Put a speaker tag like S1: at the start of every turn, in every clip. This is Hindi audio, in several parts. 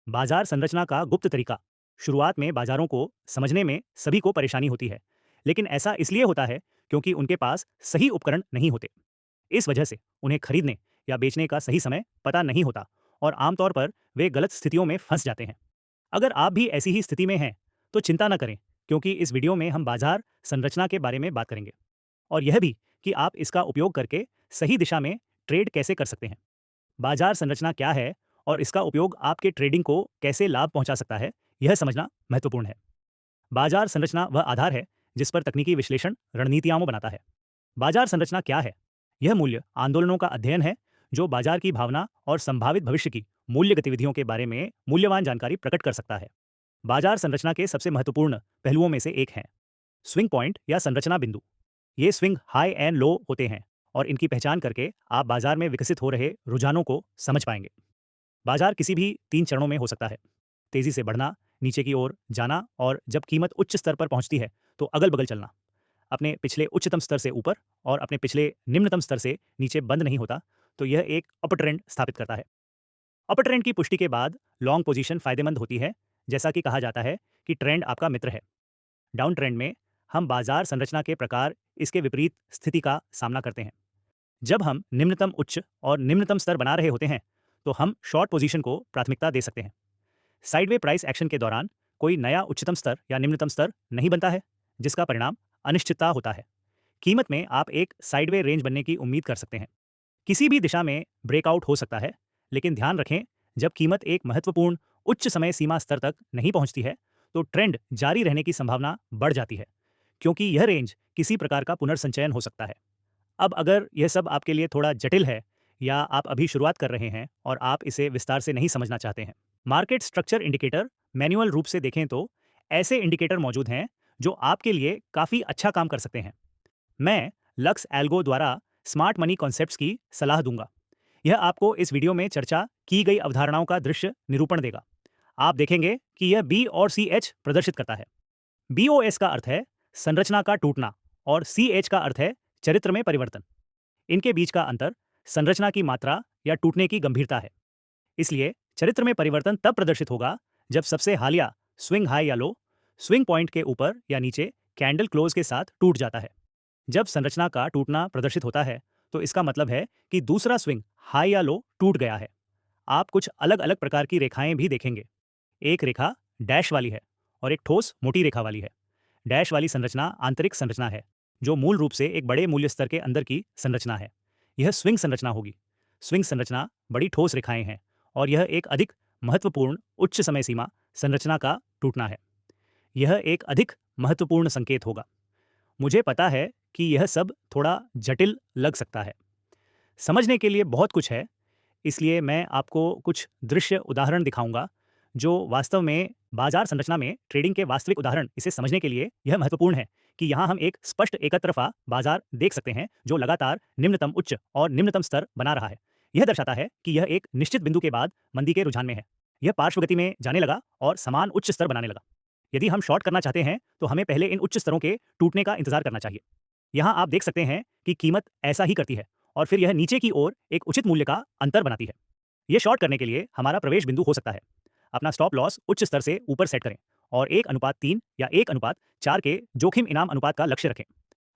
S1: बाजार संरचना का गुप्त तरीका। शुरुआत में बाजारों को समझने में सभी को परेशानी होती है, लेकिन ऐसा इसलिए होता है क्योंकि उनके पास सही उपकरण नहीं होते। इस वजह से उन्हें खरीदने या बेचने का सही समय पता नहीं होता और आमतौर पर वे गलत स्थितियों में फंस जाते हैं। अगर आप भी ऐसी ही स्थिति में हैं, तो चिंता न करें, क्योंकि इस वीडियो में हम बाजार संरचना के बारे में बात करेंगे और यह भी कि आप इसका उपयोग करके सही दिशा में ट्रेड कैसे कर सकते हैं। बाजार संरचना क्या है और इसका उपयोग आपके ट्रेडिंग को कैसे लाभ पहुंचा सकता है, यह समझना महत्वपूर्ण है। बाजार संरचना वह आधार है जिस पर तकनीकी विश्लेषण रणनीतियाँ बनाता है। बाजार संरचना क्या है? यह मूल्य आंदोलनों का अध्ययन है जो बाजार की भावना और संभावित भविष्य की मूल्य गतिविधियों के बारे में मूल्यवान जानकारी प्रकट कर सकता है। बाजार संरचना के सबसे महत्वपूर्ण पहलुओं में से एक है स्विंग पॉइंट या संरचना बिंदु। ये स्विंग हाई एंड लो होते हैं और इनकी पहचान करके आप बाजार में विकसित हो रहे रुझानों को समझ पाएंगे। बाजार किसी भी 3 चरणों में हो सकता है: तेजी से बढ़ना, नीचे की ओर जाना और जब कीमत उच्च स्तर पर पहुंचती है तो अगल-बगल चलना। अपने पिछले उच्चतम स्तर से ऊपर और अपने पिछले निम्नतम स्तर से नीचे बंद नहीं होता, तो यह एक अपर ट्रेंड स्थापित करता है। अपर ट्रेंड की पुष्टि के बाद लॉन्ग पोजीशन फायदेमंद होती है, जैसा कि कहा जाता है कि ट्रेंड आपका मित्र है। डाउन ट्रेंड में हम बाजार संरचना के प्रकार इसके विपरीत स्थिति का सामना करते हैं। जब हम निम्नतम उच्च और निम्नतम स्तर बना रहे होते हैं, तो हम शॉर्ट पोजीशन को प्राथमिकता दे सकते हैं। साइडवे प्राइस एक्शन के दौरान कोई नया उच्चतम स्तर या निम्नतम स्तर नहीं बनता है, जिसका परिणाम अनिश्चितता होता है। कीमत में आप एक साइडवे रेंज बनने की उम्मीद कर सकते हैं। किसी भी दिशा में ब्रेकआउट हो सकता है, लेकिन ध्यान रखें, जब कीमत एक महत्वपूर्ण उच्च समय सीमा स्तर तक नहीं पहुंचती है, तो ट्रेंड जारी रहने की संभावना बढ़ जाती है, क्योंकि यह रेंज किसी प्रकार का पुनर्संचयन हो सकता है। अब अगर यह सब आपके लिए थोड़ा जटिल है या आप अभी शुरुआत कर रहे हैं और आप इसे विस्तार से नहीं समझना चाहते हैं, मार्केट स्ट्रक्चर इंडिकेटर मैन्युअल रूप से देखें तो ऐसे इंडिकेटर मौजूद हैं जो आपके लिए काफ़ी अच्छा काम कर सकते हैं। मैं लक्स एल्गो द्वारा स्मार्ट मनी कॉन्सेप्ट्स की सलाह दूंगा। यह आपको इस वीडियो में चर्चा की गई अवधारणाओं का दृश्य निरूपण देगा। आप देखेंगे कि यह बी और सी एच प्रदर्शित करता है। बीओएस का अर्थ है संरचना का टूटना और सी एच का अर्थ है चरित्र में परिवर्तन। इनके बीच का अंतर संरचना की मात्रा या टूटने की गंभीरता है। इसलिए चरित्र में परिवर्तन तब प्रदर्शित होगा जब सबसे हालिया स्विंग हाई या लो स्विंग पॉइंट के ऊपर या नीचे कैंडल क्लोज के साथ टूट जाता है। जब संरचना का टूटना प्रदर्शित होता है, तो इसका मतलब है कि दूसरा स्विंग हाई या लो टूट गया है। आप कुछ अलग अलग प्रकार की रेखाएं भी देखेंगे। एक रेखा डैश वाली है और एक ठोस मोटी रेखा वाली है। डैश वाली संरचना आंतरिक संरचना है, जो मूल रूप से एक बड़े मूल्य स्तर के अंदर की संरचना है। यह स्विंग संरचना होगी। स्विंग संरचना बड़ी ठोस रेखाएं हैं और यह एक अधिक महत्वपूर्ण उच्च समय सीमा संरचना का टूटना है। यह एक अधिक महत्वपूर्ण संकेत होगा। मुझे पता है कि यह सब थोड़ा जटिल लग सकता है। समझने के लिए बहुत कुछ है, इसलिए मैं आपको कुछ दृश्य उदाहरण दिखाऊंगा जो वास्तव में बाजार संरचना में ट्रेडिंग के वास्तविक उदाहरण। इसे समझने के लिए यह महत्वपूर्ण है कि यहाँ हम एक स्पष्ट एकतरफा बाजार देख सकते हैं जो लगातार निम्नतम उच्च और निम्नतम स्तर बना रहा है। यह दर्शाता है कि यह एक निश्चित बिंदु के बाद मंदी के रुझान में है। यह पार्श्व गति में जाने लगा और समान उच्च स्तर बनाने लगा। यदि हम शॉर्ट करना चाहते हैं, तो हमें पहले इन उच्च स्तरों के टूटने का इंतजार करना चाहिए। यहाँ आप देख सकते हैं कि कीमत ऐसा ही करती है और फिर यह नीचे की ओर एक उचित मूल्य का अंतर बनाती है। यह शॉर्ट करने के लिए हमारा प्रवेश बिंदु हो सकता है। अपना स्टॉप लॉस उच्च स्तर से ऊपर सेट करें और 1:3 या 1:4 के जोखिम इनाम अनुपात का लक्ष्य रखें।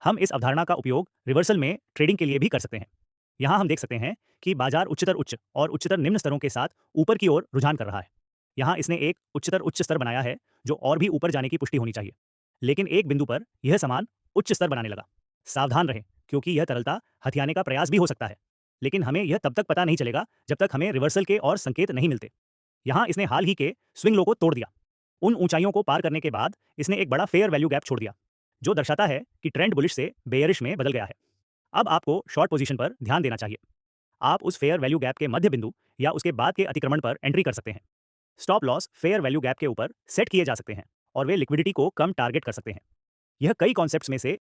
S1: हम इस अवधारणा का उपयोग रिवर्सल में ट्रेडिंग के लिए भी कर सकते हैं। यहाँ हम देख सकते हैं कि बाजार उच्चतर उच्च और उच्चतर निम्न स्तरों के साथ ऊपर की ओर रुझान कर रहा है। यहाँ इसने एक उच्चतर उच्च स्तर बनाया है जो और भी ऊपर जाने की पुष्टि होनी चाहिए, लेकिन एक बिंदु पर यह समान उच्च स्तर बनाने लगा। सावधान रहें, क्योंकि यह तरलता हथियाने का प्रयास भी हो सकता है, लेकिन हमें यह तब तक पता नहीं चलेगा जब तक हमें रिवर्सल के और संकेत नहीं मिलते। यहाँ इसने हाल ही के स्विंग लो को तोड़ दिया। उन ऊंचाइयों को पार करने के बाद इसने एक बड़ा फेयर वैल्यू गैप छोड़ दिया, जो दर्शाता है कि ट्रेंड बुलिश से बेयरिश में बदल गया है। अब आपको शॉर्ट पोजीशन पर ध्यान देना चाहिए। आप उस फेयर वैल्यू गैप के मध्य बिंदु या उसके बाद के अतिक्रमण पर एंट्री कर सकते हैं। Stop loss fair value gap के ऊपर सेट किए जा सकते हैं और वे लिक्विडिटी को कम टारगेट कर सकते हैं। यह कई कॉन्सेप्ट्स में से